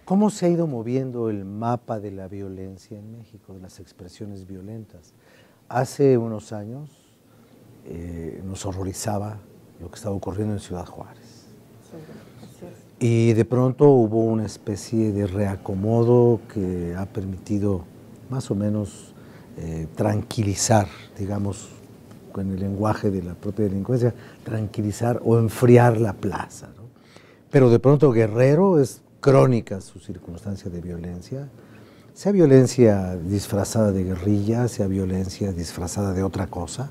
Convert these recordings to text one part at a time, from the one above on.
¿Cómo se ha ido moviendo el mapa de la violencia en México, de las expresiones violentas? Hace unos años nos horrorizaba lo que estaba ocurriendo en Ciudad Juárez. Y de pronto hubo una especie de reacomodo que ha permitido más o menos tranquilizar, digamos, con el lenguaje de la propia delincuencia, tranquilizar o enfriar la plaza, ¿no? Pero de pronto Guerrero es crónica su circunstancia de violencia, sea violencia disfrazada de guerrilla, sea violencia disfrazada de otra cosa,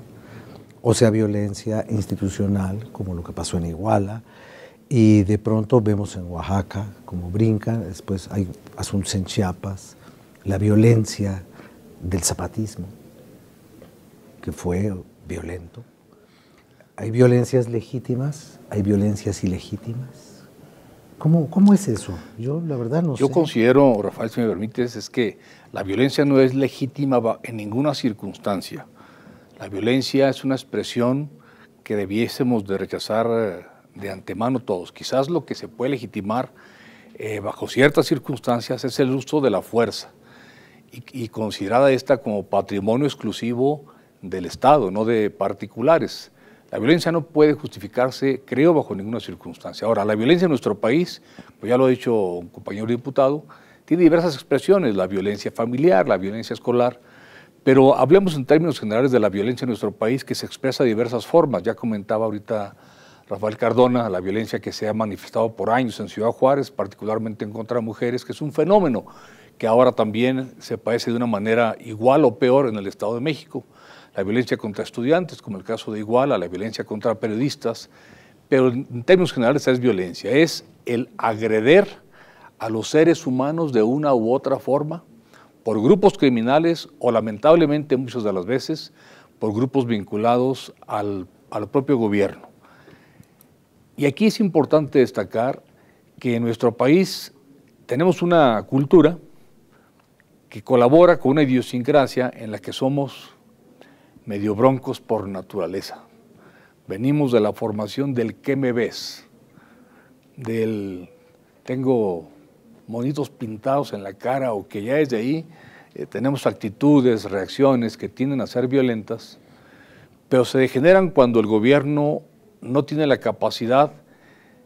o sea violencia institucional, como lo que pasó en Iguala, y de pronto vemos en Oaxaca como brincan, después hay asuntos en Chiapas, la violencia del zapatismo, que fue violento. Hay violencias legítimas, hay violencias ilegítimas. ¿Cómo es eso? Yo la verdad no sé. Yo considero, Rafael, si me permites, es que la violencia no es legítima en ninguna circunstancia. La violencia es una expresión que debiésemos de rechazar de antemano todos. Quizás lo que se puede legitimar bajo ciertas circunstancias es el uso de la fuerza y considerada esta como patrimonio exclusivo del Estado, no de particulares. La violencia no puede justificarse, creo, bajo ninguna circunstancia. Ahora, la violencia en nuestro país, pues ya lo ha dicho un compañero diputado, tiene diversas expresiones, la violencia familiar, la violencia escolar, pero hablemos en términos generales de la violencia en nuestro país, que se expresa de diversas formas. Ya comentaba ahorita Rafael Cardona, la violencia que se ha manifestado por años en Ciudad Juárez, particularmente en contra de mujeres, que es un fenómeno que ahora también se padece de una manera igual o peor en el Estado de México. La violencia contra estudiantes, como el caso de Iguala, la violencia contra periodistas, pero en términos generales es violencia, es el agreder a los seres humanos de una u otra forma, por grupos criminales o lamentablemente muchas de las veces por grupos vinculados al propio gobierno. Y aquí es importante destacar que en nuestro país tenemos una cultura que colabora con una idiosincrasia en la que somos medio broncos por naturaleza. Venimos de la formación del ¿qué me ves? Del tengo monitos pintados en la cara, o que ya desde ahí tenemos actitudes, reacciones que tienden a ser violentas, pero se degeneran cuando el gobierno no tiene la capacidad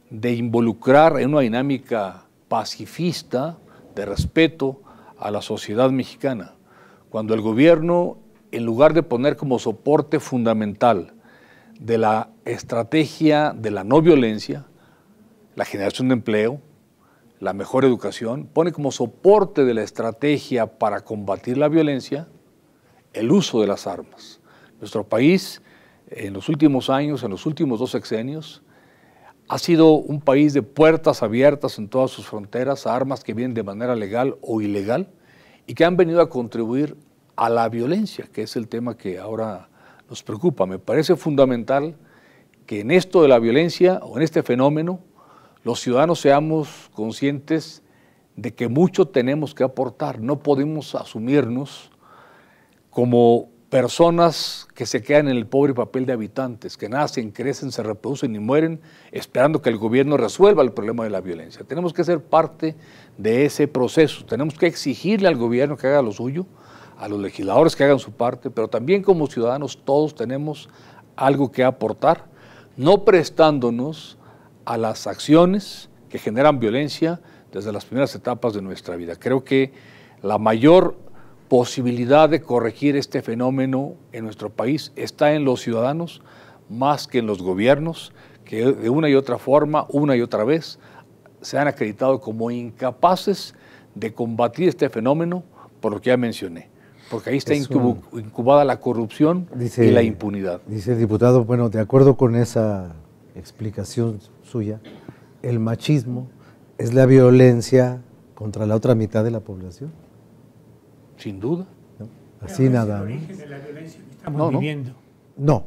de involucrar en una dinámica pacifista, de respeto a la sociedad mexicana. Cuando el gobierno, en lugar de poner como soporte fundamental de la estrategia de la no violencia, la generación de empleo, la mejor educación, pone como soporte de la estrategia para combatir la violencia el uso de las armas. Nuestro país, en los últimos años, en los últimos 2 sexenios, ha sido un país de puertas abiertas en todas sus fronteras a armas que vienen de manera legal o ilegal y que han venido a contribuir a la violencia, que es el tema que ahora nos preocupa. Me parece fundamental que en esto de la violencia o en este fenómeno los ciudadanos seamos conscientes de que mucho tenemos que aportar. No podemos asumirnos como personas que se quedan en el pobre papel de habitantes, que nacen, crecen, se reproducen y mueren esperando que el gobierno resuelva el problema de la violencia. Tenemos que ser parte de ese proceso, tenemos que exigirle al gobierno que haga lo suyo, a los legisladores que hagan su parte, pero también como ciudadanos todos tenemos algo que aportar, no prestándonos a las acciones que generan violencia desde las primeras etapas de nuestra vida. Creo que la mayor posibilidad de corregir este fenómeno en nuestro país está en los ciudadanos más que en los gobiernos, que de una y otra forma, una y otra vez, se han acreditado como incapaces de combatir este fenómeno por lo que ya mencioné, porque ahí está incubada la corrupción y la impunidad. Dice el diputado, bueno, de acuerdo con esa explicación suya, el machismo es la violencia contra la otra mitad de la población. Sin duda. ¿No? Así nada. ¿No es el origen de la violencia que estamos viviendo? No.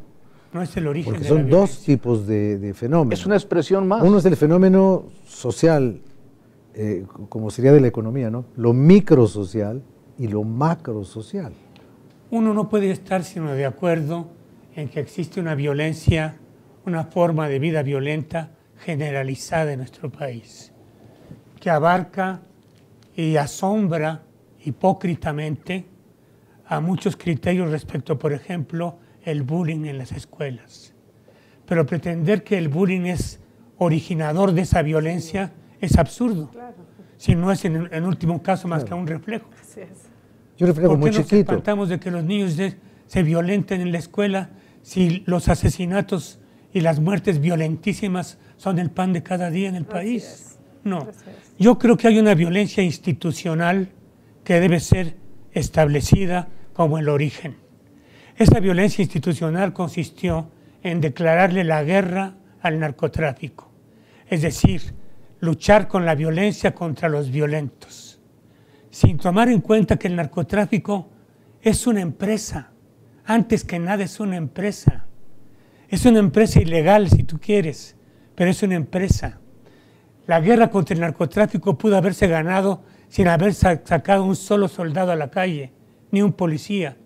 No es el origen porque de la son violencia. 2 tipos de fenómenos. Es una expresión más. Uno es el fenómeno social, como sería de la economía, ¿no? Lo microsocial y lo macrosocial. Uno no puede estar sino de acuerdo en que existe una violencia, una forma de vida violenta generalizada en nuestro país, que abarca y asombra hipócritamente a muchos criterios respecto, por ejemplo, el bullying en las escuelas. Pero pretender que el bullying es originador de esa violencia es absurdo. Claro. Si no es en último caso más que un reflejo. Así es. Yo reflejo muy chiquito. ¿Por qué nos espantamos de que los niños se violenten en la escuela si los asesinatos y las muertes violentísimas son el pan de cada día en el país? No. Yo creo que hay una violencia institucional que debe ser establecida como el origen. Esa violencia institucional consistió en declararle la guerra al narcotráfico, es decir, luchar con la violencia contra los violentos, sin tomar en cuenta que el narcotráfico es una empresa, antes que nada es una empresa ilegal si tú quieres, pero es una empresa. La guerra contra el narcotráfico pudo haberse ganado sin haber sacado un solo soldado a la calle, ni un policía,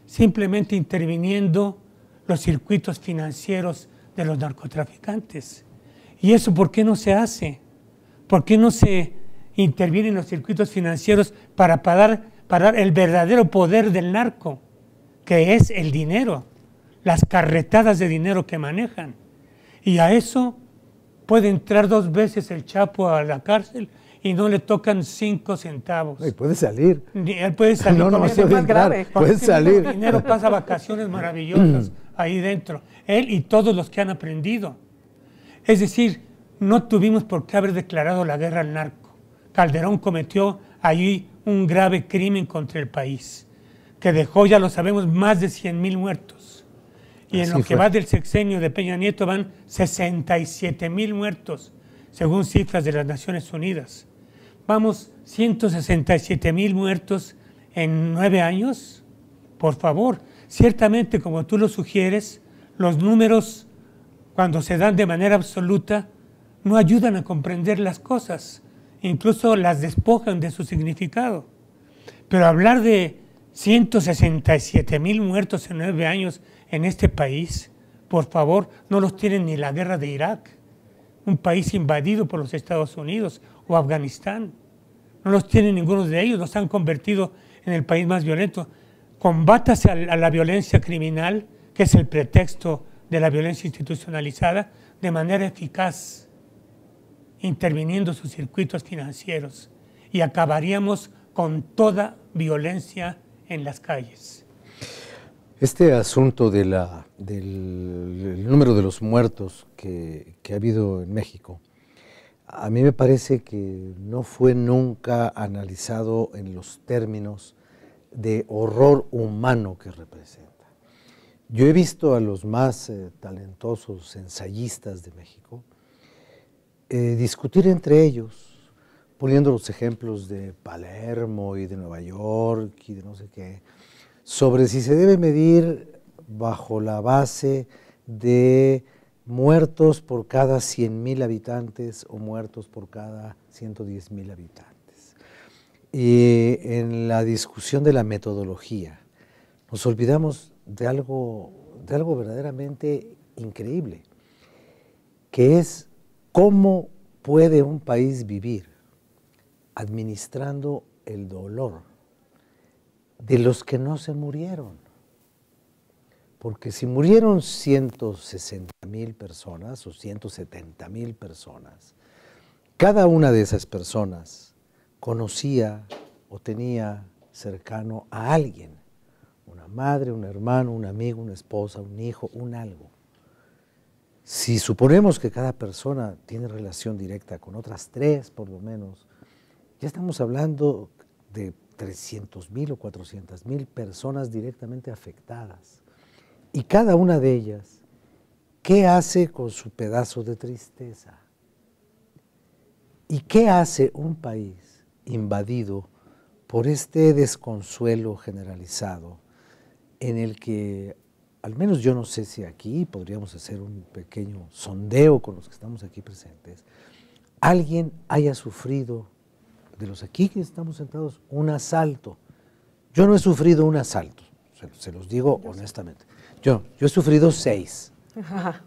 simplemente interviniendo los circuitos financieros de los narcotraficantes. ¿Y eso por qué no se hace? ¿Por qué no se intervienen los circuitos financieros para parar el verdadero poder del narco, que es el dinero, las carretadas de dinero que manejan? Y a eso puede entrar 2 veces el Chapo a la cárcel y no le tocan 5 centavos. Y puede salir. Él puede salir. No puede entrar, puede salir. El dinero pasa vacaciones maravillosas ahí dentro. Él y todos los que han aprendido. Es decir, no tuvimos por qué haber declarado la guerra al narco. Calderón cometió ahí un grave crimen contra el país, que dejó, ya lo sabemos, más de 100,000 muertos. Y en lo que va del sexenio de Peña Nieto van 67,000 muertos, según cifras de las Naciones Unidas. Vamos, 167,000 muertos en 9 años. Por favor, ciertamente, como tú lo sugieres, los números, cuando se dan de manera absoluta, no ayudan a comprender las cosas, incluso las despojan de su significado. Pero hablar de 167,000 muertos en 9 años en este país, por favor, no los tiene ni la guerra de Irak, un país invadido por los Estados Unidos, o Afganistán. No los tiene ninguno de ellos, los han convertido en el país más violento. Combátase a la violencia criminal, que es el pretexto de la violencia institucionalizada, de manera eficaz, interviniendo sus circuitos financieros, y acabaríamos con toda violencia en las calles. Este asunto del número de los muertos que ha habido en México, a mí me parece que no fue nunca analizado en los términos de horror humano que representa. Yo he visto a los más talentosos ensayistas de México discutir entre ellos, poniendo los ejemplos de Palermo y de Nueva York y de no sé qué, sobre si se debe medir bajo la base de muertos por cada 100,000 habitantes o muertos por cada 110,000 habitantes. Y en la discusión de la metodología nos olvidamos de algo verdaderamente increíble, que es cómo puede un país vivir administrando el dolor de los que no se murieron. Porque si murieron 160,000 personas o 170,000 personas, cada una de esas personas conocía o tenía cercano a alguien, una madre, un hermano, un amigo, una esposa, un hijo, un algo. Si suponemos que cada persona tiene relación directa con otras 3 por lo menos, ya estamos hablando de 300,000 o 400,000 personas directamente afectadas. Y cada una de ellas, ¿qué hace con su pedazo de tristeza? ¿Y qué hace un país invadido por este desconsuelo generalizado en el que, al menos yo no sé si aquí podríamos hacer un pequeño sondeo con los que estamos aquí presentes, alguien haya sufrido, de los aquí que estamos sentados, un asalto? Yo no he sufrido un asalto, se los digo honestamente. Yo he sufrido 6.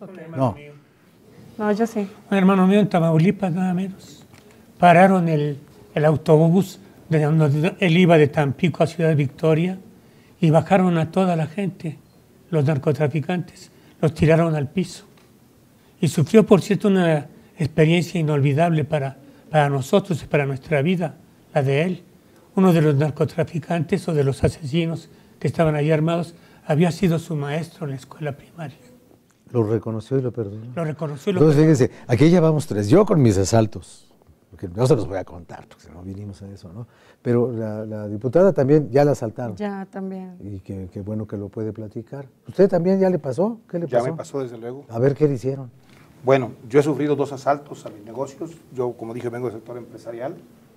Okay. No, yo sí. Un hermano mío en Tamaulipas, nada menos. Pararon el autobús de donde él iba de Tampico a Ciudad Victoria, y bajaron a toda la gente, los narcotraficantes, los tiraron al piso. Y sufrió, por cierto, una experiencia inolvidable para nosotros y para nuestra vida, la de él. Uno de los narcotraficantes o de los asesinos que estaban allí armados había sido su maestro en la escuela primaria. Lo reconoció y lo perdonó. Lo reconoció y lo Entonces, perdonó. fíjense, aquí ya vamos 3. Yo con mis asaltos, porque no se los voy a contar, porque no vinimos a eso, ¿no? Pero la diputada también ya la asaltaron. Ya, también. Y qué bueno que lo puede platicar. ¿Usted también ya le pasó? ¿Qué le pasó? Ya me pasó, desde luego. A ver, ¿qué le hicieron? Bueno, yo he sufrido 2 asaltos a mis negocios. Yo, como dije, vengo del sector empresarial.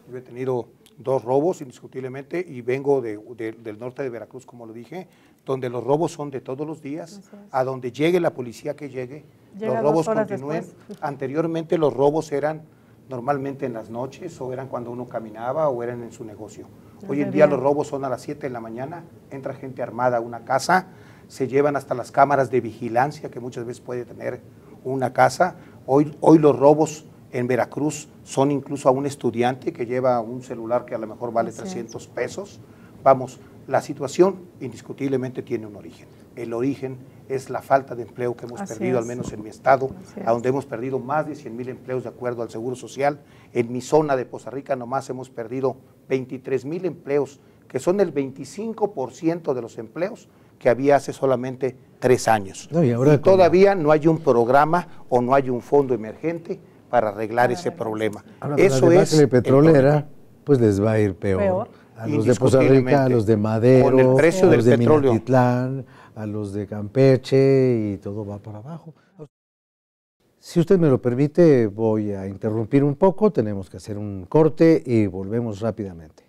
Yo he tenido 2 robos, indiscutiblemente, y vengo del norte de Veracruz, como lo dije, donde los robos son de todos los días, a donde llegue la policía que llegue, Llega los robos 2 horas continúen. después. Anteriormente los robos eran normalmente en las noches, o eran cuando uno caminaba, o eran en su negocio. Hoy en día los robos son a las 7 de la mañana, entra gente armada a una casa, se llevan hasta las cámaras de vigilancia que muchas veces puede tener una casa. Hoy los robos en Veracruz son incluso a un estudiante que lleva un celular que a lo mejor vale 300 pesos. Vamos, la situación indiscutiblemente tiene un origen. El origen es la falta de empleo que hemos perdido, al menos en mi estado, a donde hemos perdido más de 100,000 empleos de acuerdo al Seguro Social. En mi zona de Poza Rica nomás hemos perdido 23,000 empleos, que son el 25% de los empleos que había hace solamente 3 años. No, y ahora todavía no hay un programa o no hay un fondo emergente para arreglar ese problema. Ahora, Eso es la petrolera, pues les va a ir peor. A los de Poza Rica, a los de Madero, con el precio a los del de petróleo. Minatitlán, a los de Campeche, y todo va para abajo. Si usted me lo permite, voy a interrumpir un poco, tenemos que hacer un corte y volvemos rápidamente.